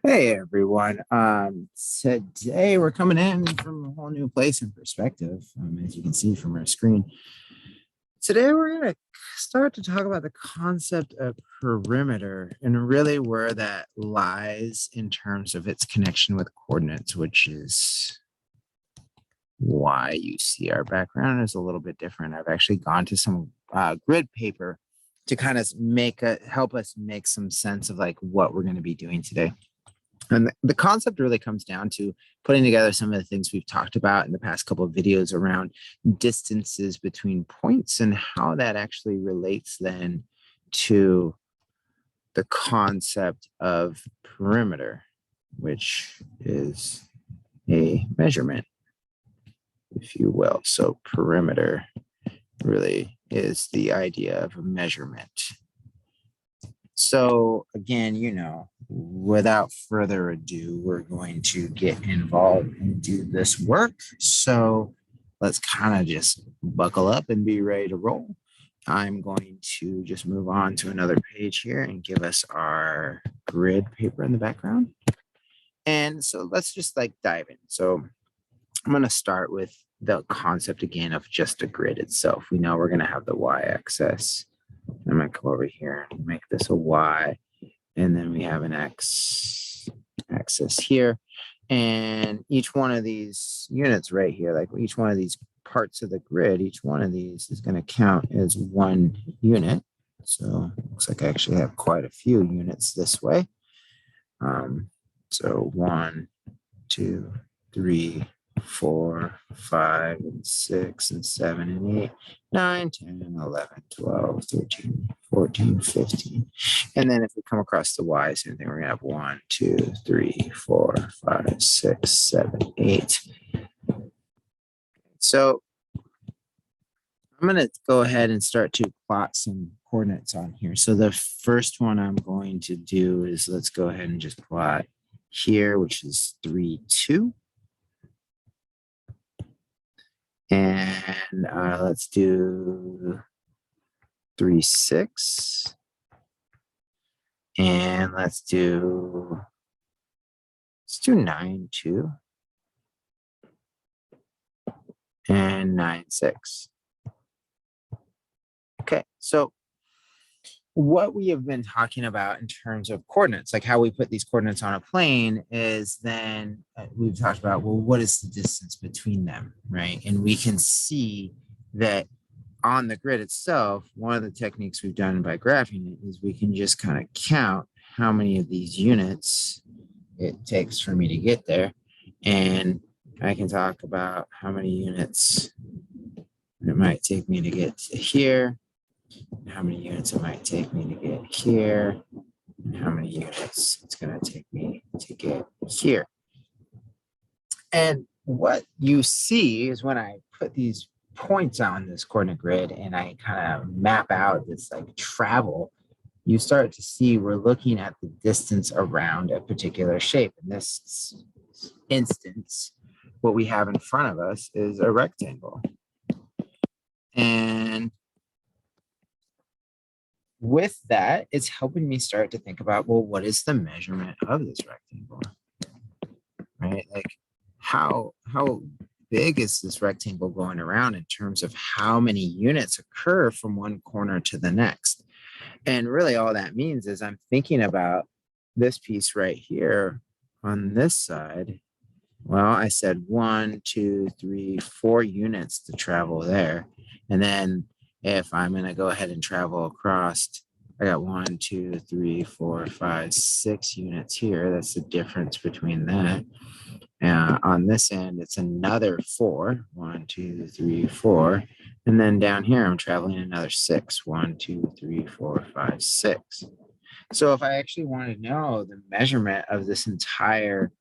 Hey everyone. Today we're coming in from a whole new place and perspective, as you can see from our screen. Today we're going to start to talk about the concept of perimeter and really where that lies in terms of its connection with coordinates, which is why you see our background is a little bit different. I've actually gone to some grid paper to kind of help us make some sense of like what we're going to be doing today. And the concept really comes down to putting together some of the things we've talked about in the past couple of videos around distances between points and how that actually relates then to the concept of perimeter, which is a measurement, if you will. So perimeter really is the idea of a measurement. So again, without further ado, we're going to get involved and do this work. So let's kind of just buckle up and be ready to roll. I'm going to just move on to another page here and give us our grid paper in the background. And so let's just like dive in. So I'm going to start with the concept again of just a grid itself. We know we're going to have the y-axis. I'm going to come over here and make this a y. And then we have an x axis here. And each one of these units right here, like each one of these parts of the grid, each one of these is going to count as one unit. So it looks like I actually have quite a few units this way. So 1, 2, 3, 4, 5, and 6, and 7, and 8, 9, 10, 11, 12, 13, 14, 15. And then if we come across the y, same thing, we're going to have 1, 2, 3, 4, 5, 6, 7, 8. So I'm going to go ahead and start to plot some coordinates on here. So the first one I'm going to do is let's go ahead and just plot here, which is 3, 2. And let's do 3, 6. And let's do 9, 2. And 9, 6. Okay, so what we have been talking about in terms of coordinates, like how we put these coordinates on a plane, is then we've talked about, well, what is the distance between them, right? And we can see that on the grid itself, one of the techniques we've done by graphing it is we can just kind of count how many of these units it takes for me to get there. And I can talk about how many units it might take me to get to here, how many units it might take me to get here, and how many units it's going to take me to get here. And what you see is when I put these points on this coordinate grid and I kind of map out this like travel, you start to see we're looking at the distance around a particular shape. In this instance, what we have in front of us is a rectangle. And with that, it's helping me start to think about, well, what is the measurement of this rectangle? Right? Like how big is this rectangle going around in terms of how many units occur from one corner to the next? And really all that means is I'm thinking about this piece right here on this side. Well, I said 1, 2, 3, 4 units to travel there. And then if I'm going to go ahead and travel across, I got 1, 2, 3, 4, 5, 6 units here. That's the difference between that. On this end, it's another 4. 1, 2, 3, 4. And then down here, I'm traveling another 6. 1, 2, 3, 4, 5, 6. So if I actually want to know the measurement of this entire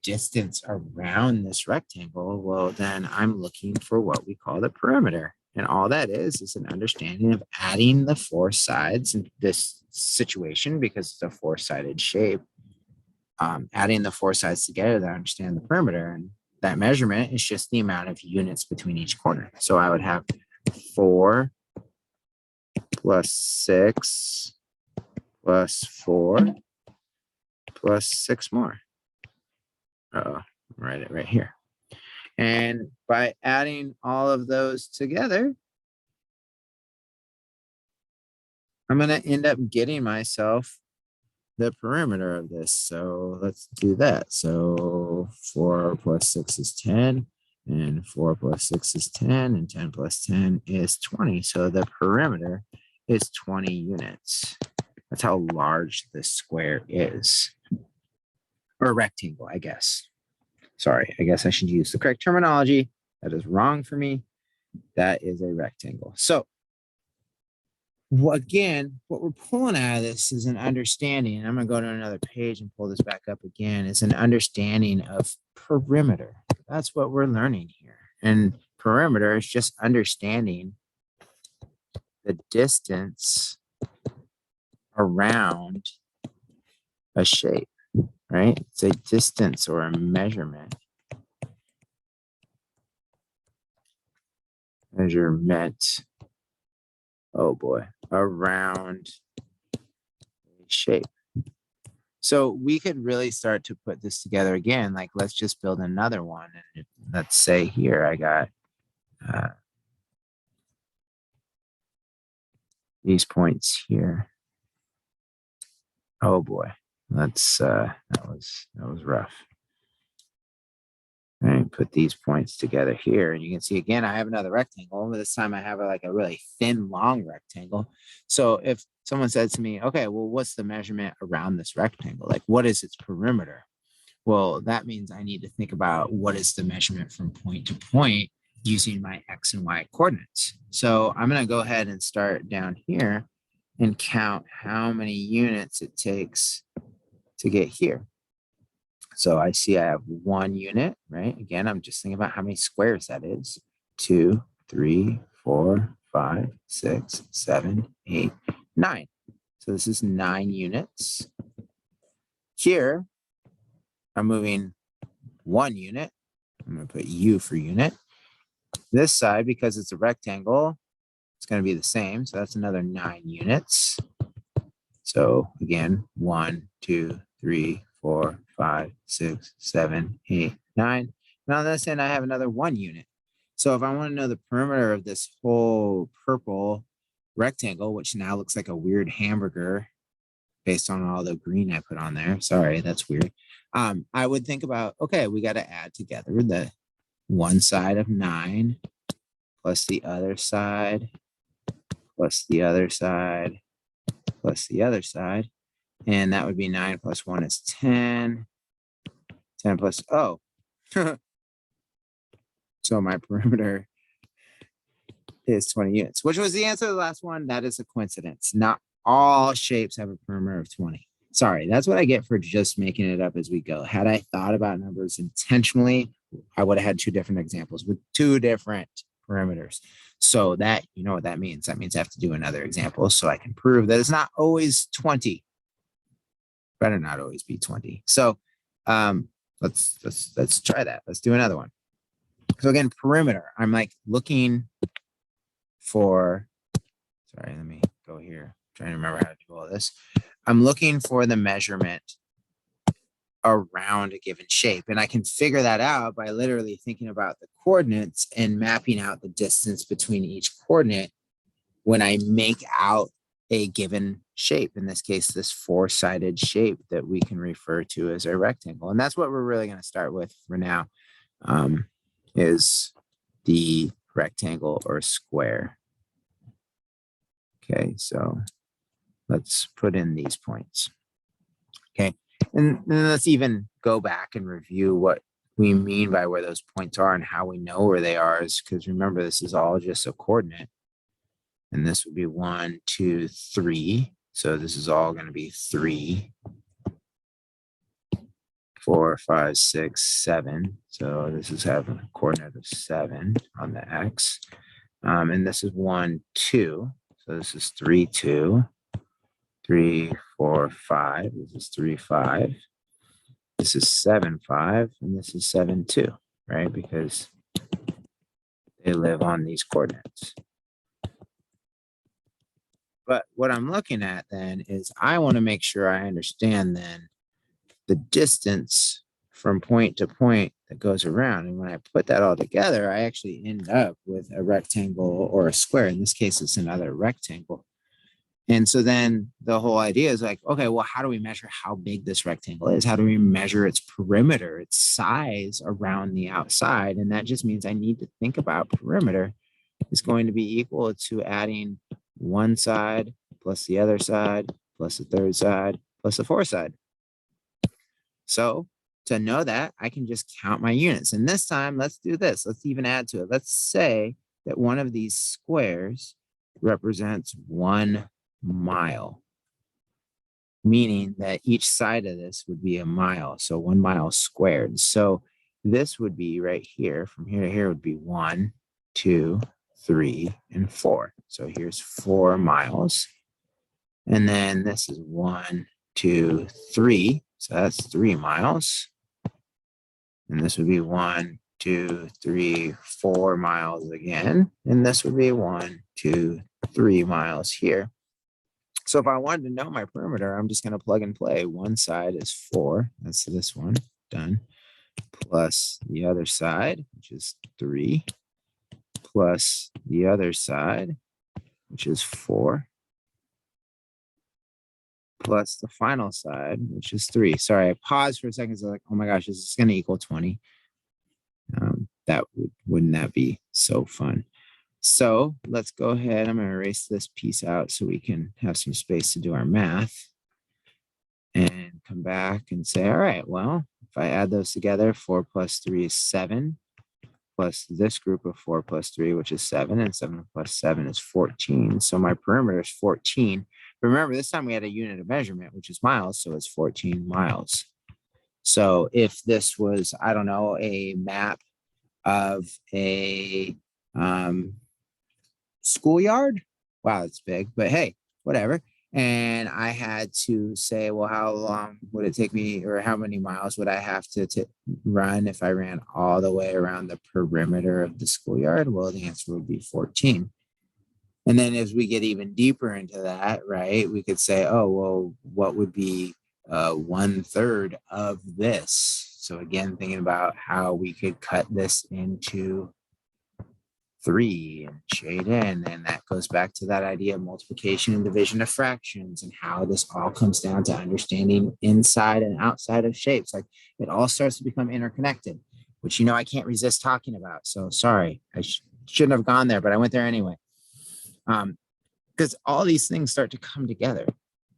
distance around this rectangle, well, then I'm looking for what we call the perimeter. And all that is an understanding of adding the 4 sides in this situation, because it's a 4-sided shape, adding the 4 sides together to understand the perimeter. And that measurement is just the amount of units between each corner. So I would have 4 plus 6 plus 4 plus 6 more. Write it right here. And by adding all of those together, I'm going to end up getting myself the perimeter of this. So let's do that. So 4 plus 6 is 10, and 4 plus 6 is 10, and 10 plus 10 is 20. So the perimeter is 20 units. That's how large this square is. Or rectangle, I guess. Sorry, I guess I should use the correct terminology. That is wrong for me. That is a rectangle. So again, what we're pulling out of this is an understanding. And I'm going to go to another page and pull this back up again. It's an understanding of perimeter. That's what we're learning here. And perimeter is just understanding the distance around a shape, right? It's a distance or a measurement. Oh boy, around a shape. So we could really start to put this together again. Like, let's just build another one. And let's say here I got these points here. Oh boy, that was rough. All right, put these points together here, and you can see again I have another rectangle. But this time I have like a really thin, long rectangle. So if someone said to me, "Okay, well, what's the measurement around this rectangle? Like, what is its perimeter?" Well, that means I need to think about what is the measurement from point to point using my X and Y coordinates. So I'm going to go ahead and start down here and count how many units it takes to get here. So I see I have 1 unit, right? Again, I'm just thinking about how many squares that is. 2, 3, 4, 5, 6, 7, 8, 9. So this is 9 units. Here, I'm moving 1 unit. I'm going to put U for unit. This side, because it's a rectangle, it's going to be the same. So that's another 9 units. So again, 1, 2, 3, 4, 5, 6, 7, 8, 9. And on this end, I have another 1 unit. So if I want to know the perimeter of this whole purple rectangle, which now looks like a weird hamburger based on all the green I put on there. Sorry, that's weird. I would think about, okay, we got to add together the one side of 9 plus the other side plus the other side plus the other side. And that would be 9 plus 1 is 10. 10 plus, oh. So my perimeter is 20 units, which was the answer to the last one. That is a coincidence. Not all shapes have a perimeter of 20. Sorry, that's what I get for just making it up as we go. Had I thought about numbers intentionally, I would have had 2 different examples with 2 different perimeters. So that, you know what that means? That means I have to do another example so I can prove that it's not always 20. Better not always be 20. So let's try that. Let's do another one. So again, perimeter. I'm like looking for, sorry, let me go here. I'm trying to remember how to do all this. I'm looking for the measurement around a given shape. And I can figure that out by literally thinking about the coordinates and mapping out the distance between each coordinate when I make out a given shape. In this case, this 4-sided shape that we can refer to as a rectangle. And that's what we're really going to start with for now, is the rectangle or square. Okay, so let's put in these points. Okay, and then let's even go back and review what we mean by where those points are and how we know where they are, is because remember, this is all just a coordinate. And this would be 1, 2, 3. So this is all going to be 3, 4, 5, 6, 7. So this is having a coordinate of 7 on the X. And this is 1, 2. So this is 3, 2, 3, 4, 5. This is 3, 5. This is 7, 5. And this is 7, 2, right? Because they live on these coordinates. But what I'm looking at then is I want to make sure I understand then the distance from point to point that goes around. And when I put that all together, I actually end up with a rectangle or a square. In this case, it's another rectangle. And so then the whole idea is like, okay, well, how do we measure how big this rectangle is? How do we measure its perimeter, its size around the outside? And that just means I need to think about perimeter is going to be equal to adding one side plus the other side plus the third side plus the fourth side. So to know that, I can just count my units. And this time, let's do this. Let's even add to it. Let's say that one of these squares represents 1 mile, meaning that each side of this would be a mile. So 1 mile squared. So this would be right here, from here to here would be 1, 2, 3, and 4. So here's 4 miles. And then this is 1, 2, 3. So that's 3 miles. And this would be 1, 2, 3, 4 miles again. And this would be 1, 2, 3 miles here. So if I wanted to know my perimeter, I'm just going to plug and play. One side is 4. That's this one. Done. Plus the other side, which is 3. Plus the other side, which is 4. Plus the final side, which is 3. Sorry, I paused for a second. So like, oh my gosh, this is going to equal 20. Wouldn't that be so fun? So let's go ahead. I'm going to erase this piece out so we can have some space to do our math and come back and say, all right, well, if I add those together, 4 plus 3 is 7, plus this group of 4 plus 3, which is 7, and 7 plus 7 is 14. So my perimeter is 14. Remember, this time we had a unit of measurement, which is miles, so it's 14 miles. So if this was, I don't know, a map of a schoolyard, wow, it's big, but hey, whatever. And I had to say, well, how long would it take me, or how many miles would I have to run if I ran all the way around the perimeter of the schoolyard? Well, the answer would be 14. And then as we get even deeper into that, right, we could say, oh, well, what would be 1/3 of this? So again, thinking about how we could cut this into 3 and shade in, and that goes back to that idea of multiplication and division of fractions and how this all comes down to understanding inside and outside of shapes. Like it all starts to become interconnected, which I can't resist talking about. So sorry, I shouldn't have gone there, but I went there anyway. Because all these things start to come together,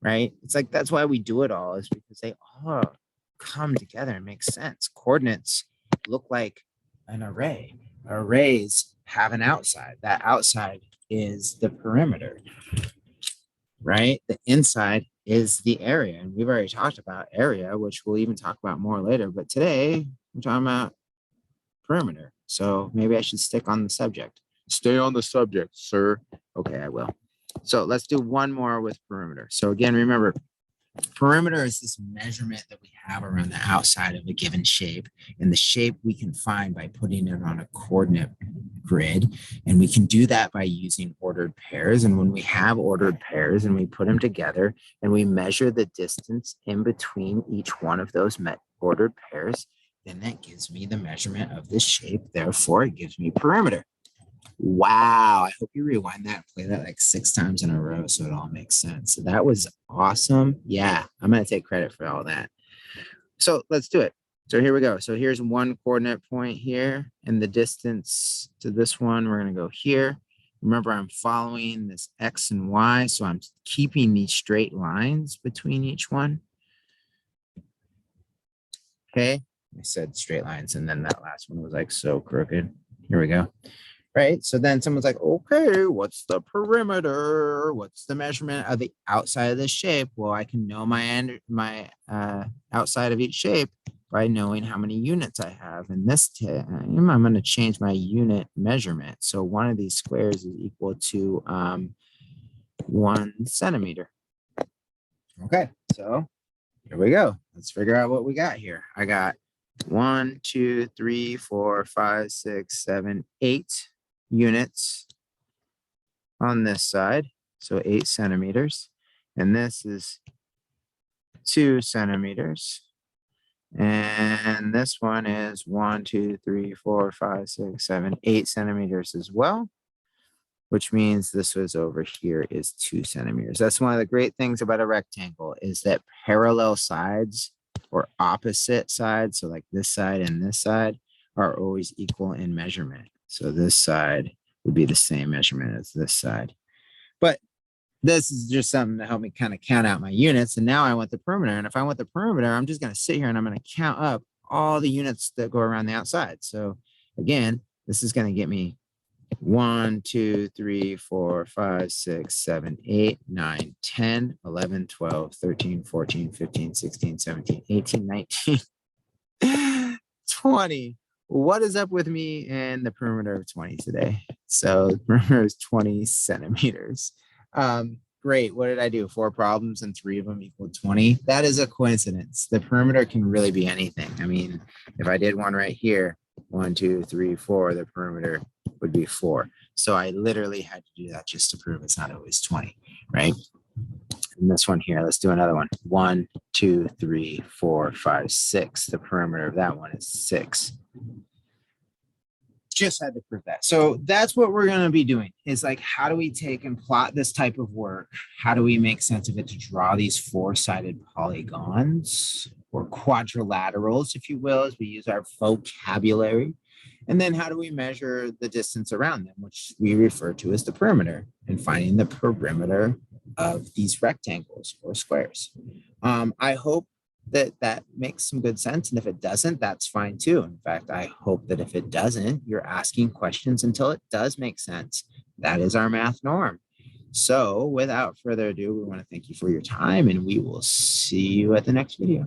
right? It's like that's why we do it all, is because they all come together and make sense. Coordinates look like an array. Arrays have an outside. That outside is the perimeter, right? The inside is the area. And we've already talked about area, which we'll even talk about more later. But today we're talking about perimeter. So maybe I should stick on the subject. Stay on the subject, sir. Okay, I will. So let's do one more with perimeter. So again, remember, perimeter is this measurement that we have around the outside of a given shape, and the shape we can find by putting it on a coordinate grid. And we can do that by using ordered pairs. And when we have ordered pairs and we put them together and we measure the distance in between each one of those ordered pairs, then that gives me the measurement of this shape. Therefore, it gives me perimeter. Wow. I hope you rewind that and play that like 6 times in a row so it all makes sense. So that was awesome. Yeah, I'm going to take credit for all that. So let's do it. So here we go. So here's one coordinate point here, and the distance to this one, we're going to go here. Remember, I'm following this X and Y, so I'm keeping these straight lines between each one. Okay, I said straight lines, and then that last one was like so crooked. Here we go. Right. So then someone's like, okay, what's the perimeter? What's the measurement of the outside of this shape? Well, I can know my outside of each shape by knowing how many units I have. And this time, I'm going to change my unit measurement. So one of these squares is equal to 1 centimeter. Okay, so here we go. Let's figure out what we got here. I got 1, 2, 3, 4, 5, 6, 7, 8 units on this side, so 8 centimeters, and this is 2 centimeters, And this one is 1, 2, 3, 4, 5, 6, 7, 8 centimeters as well, which means this was over here is 2 centimeters. That's one of the great things about a rectangle is that parallel sides or opposite sides, so like this side and this side, are always equal in measurement. So this side would be the same measurement as this side. But this is just something to help me kind of count out my units. And now I want the perimeter. And if I want the perimeter, I'm just going to sit here and I'm going to count up all the units that go around the outside. So again, this is going to get me 1, 2, 3, 4, 5, 6, 7, 8, 9, 10, 11, 12, 13, 14, 15, 16, 17, 18, 19, 20. What is up with me and the perimeter of 20 today? So the perimeter is 20 centimeters. Great. What did I do? 4 problems and 3 of them equal 20. That is a coincidence. The perimeter can really be anything. I mean, if I did one right here, 1, 2, 3, 4, the perimeter would be 4. So I literally had to do that just to prove it's not always 20, right? And this one here, let's do another one. 1, 2, 3, 4, 5, 6. The perimeter of that one is 6. Just had to prove that. So that's what we're going to be doing is like, how do we take and plot this type of work? How do we make sense of it to draw these 4-sided polygons or quadrilaterals, if you will, as we use our vocabulary? And then how do we measure the distance around them, which we refer to as the perimeter, and finding the perimeter of these rectangles or squares. I hope that makes some good sense. And if it doesn't, that's fine too. In fact, I hope that if it doesn't, you're asking questions until it does make sense. That is our math norm. So without further ado, we want to thank you for your time and we will see you at the next video.